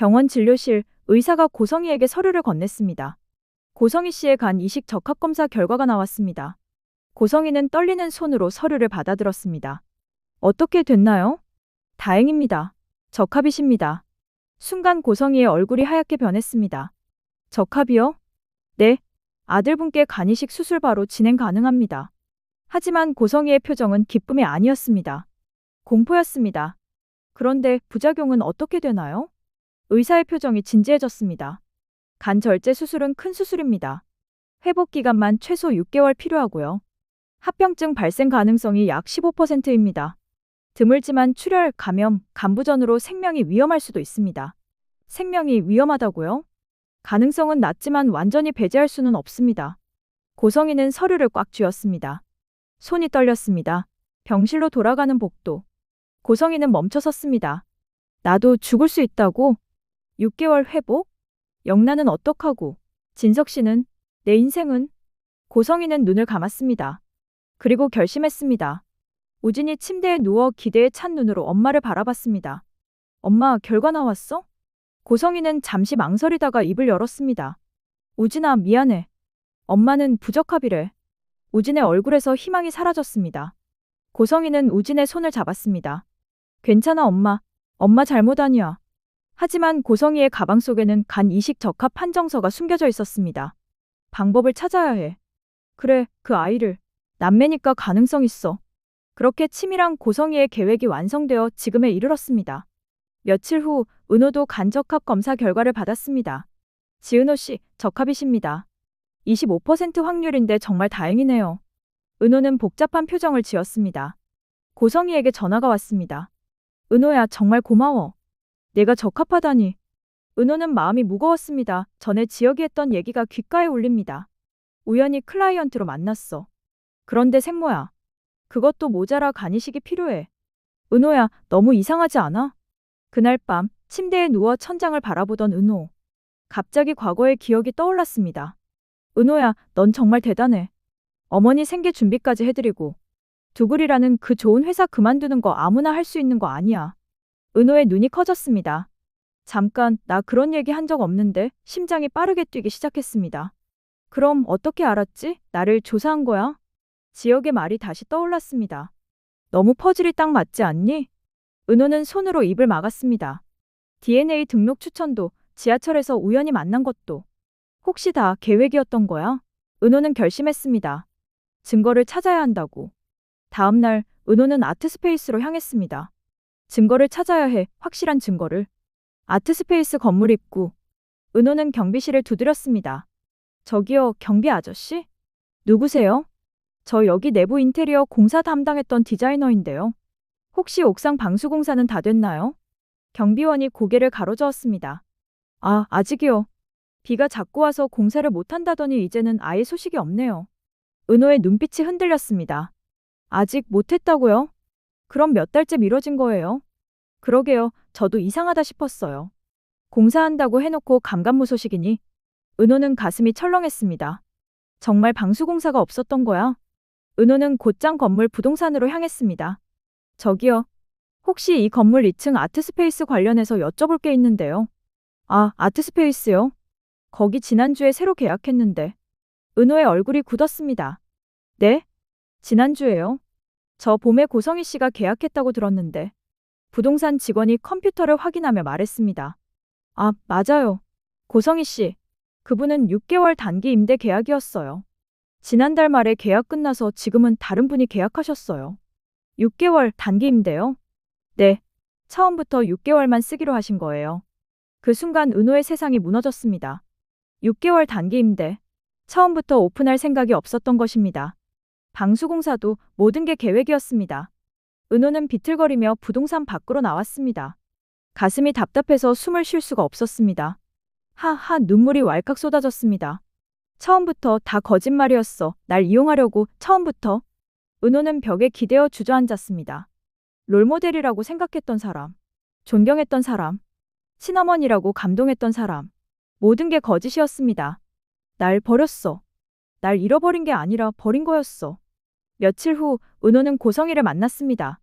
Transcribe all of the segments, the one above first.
병원 진료실 의사가 고성희에게 서류를 건넸습니다. 고성희 씨의 간 이식 적합검사 결과가 나왔습니다. 고성희는 떨리는 손으로 서류를 받아들었습니다. 어떻게 됐나요? 다행입니다. 적합이십니다. 순간 고성희의 얼굴이 하얗게 변했습니다. 적합이요? 네. 아들분께 간 이식 수술 바로 진행 가능합니다. 하지만 고성희의 표정은 기쁨이 아니었습니다. 공포였습니다. 그런데 부작용은 어떻게 되나요? 의사의 표정이 진지해졌습니다. 간 절제 수술은 큰 수술입니다. 회복 기간만 최소 6개월 필요하고요. 합병증 발생 가능성이 약 15%입니다. 드물지만 출혈, 감염, 간부전으로 생명이 위험할 수도 있습니다. 생명이 위험하다고요? 가능성은 낮지만 완전히 배제할 수는 없습니다. 고성희는 서류를 꽉 쥐었습니다. 손이 떨렸습니다. 병실로 돌아가는 복도. 고성희는 멈춰섰습니다. 나도 죽을 수 있다고? 6개월 회복? 영란은 어떡하고? 진석 씨는? 내 인생은? 고성희는 눈을 감았습니다. 그리고 결심했습니다. 우진이 침대에 누워 기대에 찬 눈으로 엄마를 바라봤습니다. 엄마, 결과 나왔어? 고성희는 잠시 망설이다가 입을 열었습니다. 우진아, 미안해. 엄마는 부적합이래. 우진의 얼굴에서 희망이 사라졌습니다. 고성희는 우진의 손을 잡았습니다. 괜찮아, 엄마. 엄마 잘못 아니야. 하지만 고성희의 가방 속에는 간 이식 적합 판정서가 숨겨져 있었습니다. 방법을 찾아야 해. 그래, 그 아이를. 남매니까 가능성 있어. 그렇게 치밀한 고성희의 계획이 완성되어 지금에 이르렀습니다. 며칠 후 은호도 간 적합 검사 결과를 받았습니다. 지은호 씨, 적합이십니다. 25% 확률인데 정말 다행이네요. 은호는 복잡한 표정을 지었습니다. 고성희에게 전화가 왔습니다. 은호야, 정말 고마워. 내가 적합하다니. 은호는 마음이 무거웠습니다. 전에 지혁이 했던 얘기가 귓가에 울립니다. 우연히 클라이언트로 만났어. 그런데 생모야. 그것도 모자라 간 이식이 필요해. 은호야, 너무 이상하지 않아? 그날 밤 침대에 누워 천장을 바라보던 은호. 갑자기 과거의 기억이 떠올랐습니다. 은호야, 넌 정말 대단해. 어머니 생계 준비까지 해드리고. 두글이라는 그 좋은 회사 그만두는 거 아무나 할 수 있는 거 아니야. 은호의 눈이 커졌습니다. 잠깐, 나 그런 얘기 한 적 없는데 심장이 빠르게 뛰기 시작했습니다. 그럼 어떻게 알았지? 나를 조사한 거야? 지혁의 말이 다시 떠올랐습니다. 너무 퍼즐이 딱 맞지 않니? 은호는 손으로 입을 막았습니다. DNA 등록 추천도, 지하철에서 우연히 만난 것도. 혹시 다 계획이었던 거야? 은호는 결심했습니다. 증거를 찾아야 한다고. 다음 날 은호는 아트스페이스로 향했습니다. 증거를 찾아야 해, 확실한 증거를. 아트스페이스 건물 입구. 은호는 경비실을 두드렸습니다. 저기요, 경비 아저씨? 누구세요? 저 여기 내부 인테리어 공사 담당했던 디자이너인데요. 혹시 옥상 방수공사는 다 됐나요? 경비원이 고개를 가로저었습니다. 아, 아직이요. 비가 자꾸 와서 공사를 못한다더니 이제는 아예 소식이 없네요. 은호의 눈빛이 흔들렸습니다. 아직 못했다고요? 그럼 몇 달째 미뤄진 거예요? 그러게요. 저도 이상하다 싶었어요. 공사한다고 해놓고 감감무소식이니? 은호는 가슴이 철렁했습니다. 정말 방수공사가 없었던 거야? 은호는 곧장 건물 부동산으로 향했습니다. 저기요. 혹시 이 건물 2층 아트스페이스 관련해서 여쭤볼 게 있는데요. 아, 아트스페이스요? 거기 지난주에 새로 계약했는데. 은호의 얼굴이 굳었습니다. 네? 지난주에요? 저 봄에 고성희 씨가 계약했다고 들었는데. 부동산 직원이 컴퓨터를 확인하며 말했습니다. 아, 맞아요. 고성희 씨. 그분은 6개월 단기 임대 계약이었어요. 지난달 말에 계약 끝나서 지금은 다른 분이 계약하셨어요. 6개월 단기 임대요? 네. 처음부터 6개월만 쓰기로 하신 거예요. 그 순간 은호의 세상이 무너졌습니다. 6개월 단기 임대. 처음부터 오픈할 생각이 없었던 것입니다. 방수공사도 모든 게 계획이었습니다. 은호는 비틀거리며 부동산 밖으로 나왔습니다. 가슴이 답답해서 숨을 쉴 수가 없었습니다. 하하, 눈물이 왈칵 쏟아졌습니다. 처음부터 다 거짓말이었어. 날 이용하려고, 처음부터. 은호는 벽에 기대어 주저앉았습니다. 롤모델이라고 생각했던 사람, 존경했던 사람, 친어머니라고 감동했던 사람. 모든 게 거짓이었습니다. 날 버렸어. 날 잃어버린 게 아니라 버린 거였어. 며칠 후 은호는 고성희를 만났습니다.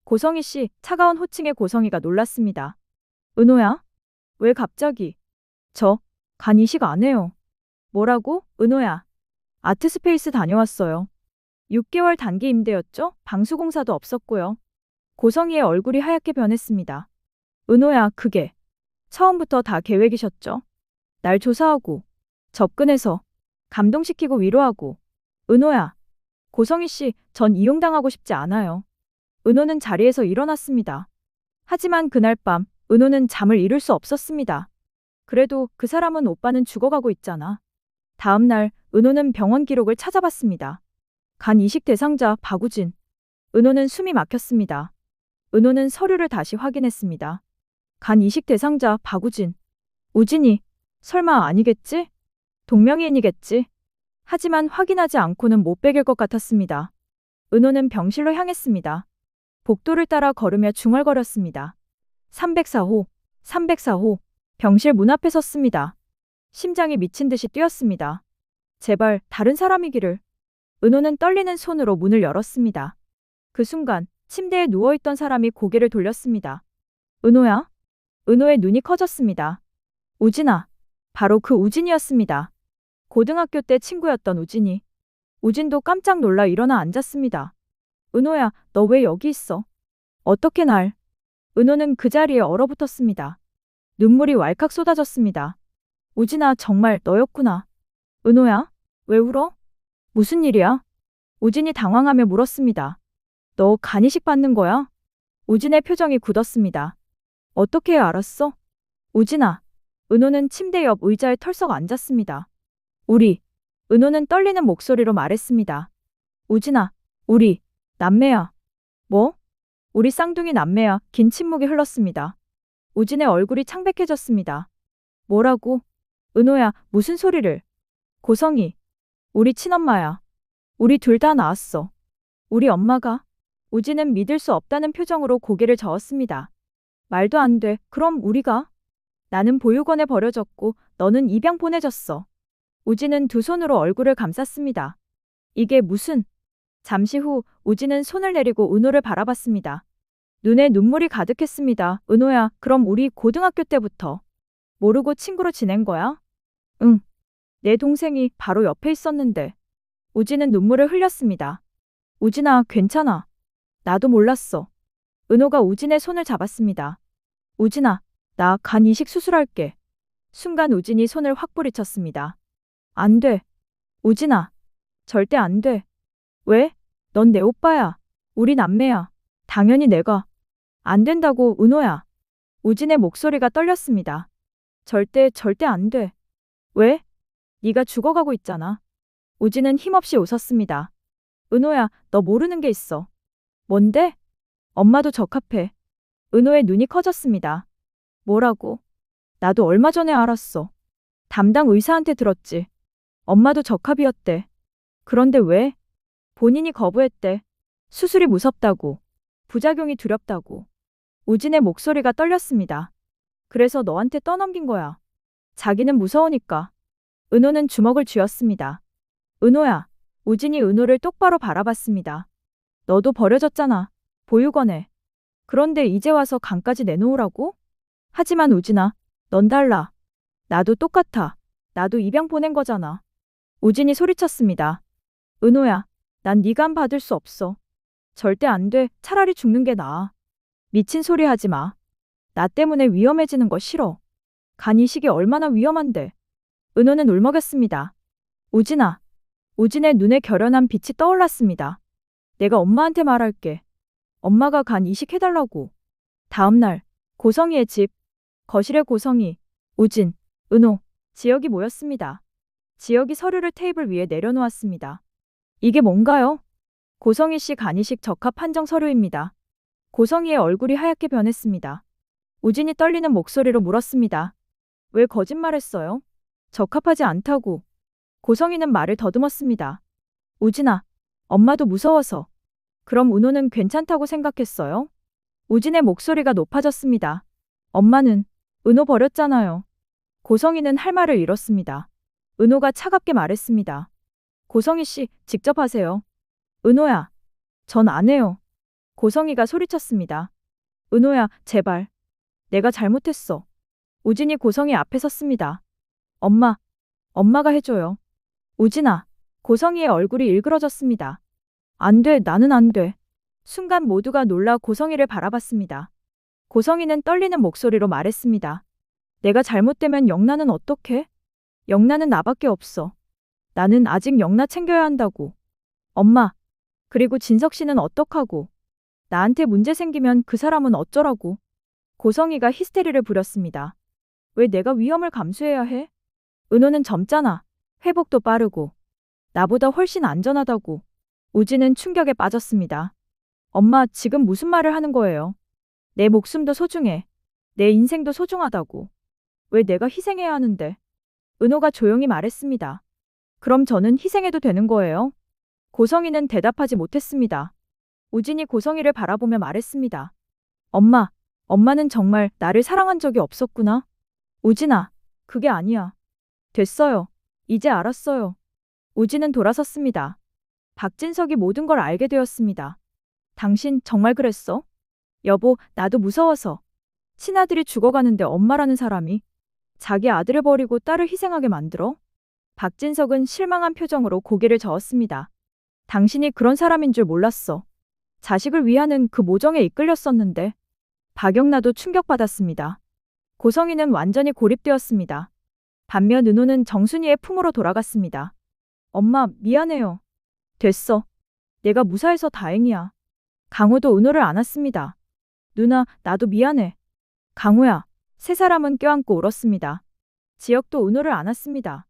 고성희 씨, 차가운 호칭에 고성희가 놀랐습니다. 은호야? 왜 갑자기? 저, 간 이식 안 해요. 뭐라고? 은호야. 아트스페이스 다녀왔어요. 6개월 단기 임대였죠? 방수공사도 없었고요. 고성희의 얼굴이 하얗게 변했습니다. 은호야, 그게 처음부터 다 계획이셨죠? 날 조사하고, 접근해서, 감동시키고 위로하고. 은호야, 고성희 씨, 전 이용당하고 싶지 않아요. 은호는 자리에서 일어났습니다. 하지만 그날 밤, 은호는 잠을 이룰 수 없었습니다. 그래도 그 사람은 오빠는 죽어가고 있잖아. 다음 날, 은호는 병원 기록을 찾아봤습니다. 간 이식 대상자 박우진. 은호는 숨이 막혔습니다. 은호는 서류를 다시 확인했습니다. 간 이식 대상자 박우진. 우진이. 설마 아니겠지? 동명이인이겠지? 하지만 확인하지 않고는 못 베길 것 같았습니다. 은호는 병실로 향했습니다. 복도를 따라 걸으며 중얼거렸습니다. 304호, 304호. 병실 문 앞에 섰습니다. 심장이 미친 듯이 뛰었습니다. 제발 다른 사람이기를. 은호는 떨리는 손으로 문을 열었습니다. 그 순간 침대에 누워있던 사람이 고개를 돌렸습니다. 은호야? 은호의 눈이 커졌습니다. 우진아. 바로 그 우진이었습니다. 고등학교 때 친구였던 우진이. 우진도 깜짝 놀라 일어나 앉았습니다. 은호야, 너 왜 여기 있어? 어떻게 날? 은호는 그 자리에 얼어붙었습니다. 눈물이 왈칵 쏟아졌습니다. 우진아, 정말 너였구나. 은호야? 왜 울어? 무슨 일이야? 우진이 당황하며 물었습니다. 너 간이식 받는 거야? 우진의 표정이 굳었습니다. 어떻게 알았어? 우진아. 은호는 침대 옆 의자에 털썩 앉았습니다. 우리. 은호는 떨리는 목소리로 말했습니다. 우진아, 우리 남매야. 뭐? 우리 쌍둥이 남매야. 긴 침묵이 흘렀습니다. 우진의 얼굴이 창백해졌습니다. 뭐라고? 은호야, 무슨 소리를? 고성이. 우리 친엄마야. 우리 둘 다 낳았어. 우리 엄마가? 우진은 믿을 수 없다는 표정으로 고개를 저었습니다. 말도 안 돼. 그럼 우리가? 나는 보육원에 버려졌고 너는 입양 보내졌어. 우진은 두 손으로 얼굴을 감쌌습니다. 이게 무슨? 잠시 후 우진은 손을 내리고 은호를 바라봤습니다. 눈에 눈물이 가득했습니다. 은호야, 그럼 우리 고등학교 때부터 모르고 친구로 지낸 거야? 응. 내 동생이 바로 옆에 있었는데. 우진은 눈물을 흘렸습니다. 우진아, 괜찮아. 나도 몰랐어. 은호가 우진의 손을 잡았습니다. 우진아, 나 간 이식 수술할게. 순간 우진이 손을 확 뿌리쳤습니다. 안 돼. 우진아. 절대 안 돼. 왜? 넌 내 오빠야. 우리 남매야. 당연히 내가. 안 된다고, 은호야. 우진의 목소리가 떨렸습니다. 절대 안 돼. 왜? 네가 죽어가고 있잖아. 우진은 힘없이 웃었습니다. 은호야, 너 모르는 게 있어. 뭔데? 엄마도 적합해. 은호의 눈이 커졌습니다. 뭐라고? 나도 얼마 전에 알았어. 담당 의사한테 들었지. 엄마도 적합이었대. 그런데 왜? 본인이 거부했대. 수술이 무섭다고. 부작용이 두렵다고. 우진의 목소리가 떨렸습니다. 그래서 너한테 떠넘긴 거야. 자기는 무서우니까. 은호는 주먹을 쥐었습니다. 은호야. 우진이 은호를 똑바로 바라봤습니다. 너도 버려졌잖아. 보육원에. 그런데 이제 와서 간까지 내놓으라고? 하지만 우진아, 넌 달라. 나도 똑같아. 나도 입양 보낸 거잖아. 우진이 소리쳤습니다. 은호야, 난 네 간 받을 수 없어. 절대 안 돼. 차라리 죽는 게 나아. 미친 소리 하지 마. 나 때문에 위험해지는 거 싫어. 간 이식이 얼마나 위험한데. 은호는 울먹였습니다. 우진아. 우진의 눈에 결연한 빛이 떠올랐습니다. 내가 엄마한테 말할게. 엄마가 간 이식해달라고. 다음 날, 고성희의 집. 거실에 고성희, 우진, 은호, 지혁이 모였습니다. 지혁이 서류를 테이블 위에 내려놓았습니다. 이게 뭔가요? 고성희 씨 간이식 적합 판정 서류입니다. 고성희의 얼굴이 하얗게 변했습니다. 우진이 떨리는 목소리로 물었습니다. 왜 거짓말했어요? 적합하지 않다고. 고성희는 말을 더듬었습니다. 우진아, 엄마도 무서워서. 그럼 은호는 괜찮다고 생각했어요? 우진의 목소리가 높아졌습니다. 엄마는 은호 버렸잖아요. 고성희는 할 말을 잃었습니다. 은호가 차갑게 말했습니다. 고성희 씨, 직접 하세요. 은호야, 전 안 해요. 고성희가 소리쳤습니다. 은호야, 제발. 내가 잘못했어. 우진이 고성이 앞에 섰습니다. 엄마, 엄마가 해줘요. 우진아, 고성이의 얼굴이 일그러졌습니다. 안 돼, 나는 안 돼. 순간 모두가 놀라 고성이를 바라봤습니다. 고성이는 떨리는 목소리로 말했습니다. 내가 잘못되면 영나는 어떡해? 영나는 나밖에 없어. 나는 아직 영나 챙겨야 한다고. 엄마, 그리고 진석 씨는 어떡하고? 나한테 문제 생기면 그 사람은 어쩌라고? 고성이가 히스테리를 부렸습니다. 왜 내가 위험을 감수해야 해? 은호는 젊잖아. 회복도 빠르고. 나보다 훨씬 안전하다고. 우진은 충격에 빠졌습니다. 엄마, 지금 무슨 말을 하는 거예요? 내 목숨도 소중해. 내 인생도 소중하다고. 왜 내가 희생해야 하는데? 은호가 조용히 말했습니다. 그럼 저는 희생해도 되는 거예요? 고성이는 대답하지 못했습니다. 우진이 고성이를 바라보며 말했습니다. 엄마, 엄마는 정말 나를 사랑한 적이 없었구나. 우진아, 그게 아니야. 됐어요. 이제 알았어요. 우진은 돌아섰습니다. 박진석이 모든 걸 알게 되었습니다. 당신 정말 그랬어? 여보, 나도 무서워서. 친아들이 죽어가는데 엄마라는 사람이 자기 아들을 버리고 딸을 희생하게 만들어? 박진석은 실망한 표정으로 고개를 저었습니다. 당신이 그런 사람인 줄 몰랐어. 자식을 위하는 그 모정에 이끌렸었는데. 박영나도 충격받았습니다. 고성이는 완전히 고립되었습니다. 반면 은호는 정순이의 품으로 돌아갔습니다. 엄마, 미안해요. 됐어. 내가 무사해서 다행이야. 강호도 은호를 안았습니다. 누나, 나도 미안해. 강호야. 세 사람은 껴안고 울었습니다. 지혁도 은호를 안았습니다.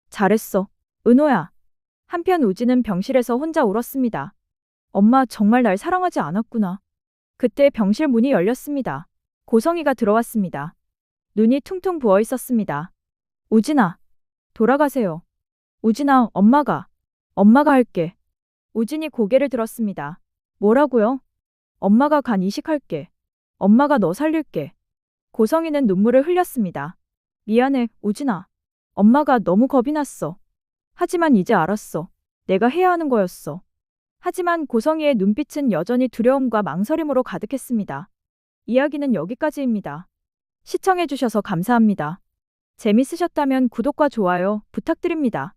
잘했어. 은호야. 한편 우진은 병실에서 혼자 울었습니다. 엄마, 정말 날 사랑하지 않았구나. 그때 병실 문이 열렸습니다. 고성이가 들어왔습니다. 눈이 퉁퉁 부어 있었습니다. 우진아, 돌아가세요. 우진아, 엄마가 할게. 우진이 고개를 들었습니다. 뭐라고요? 엄마가 간 이식할게. 엄마가 너 살릴게. 고성이는 눈물을 흘렸습니다. 미안해, 우진아. 엄마가 너무 겁이 났어. 하지만 이제 알았어. 내가 해야 하는 거였어. 하지만 고성이의 눈빛은 여전히 두려움과 망설임으로 가득했습니다. 이야기는 여기까지입니다. 시청해주셔서 감사합니다. 재밌으셨다면 구독과 좋아요 부탁드립니다.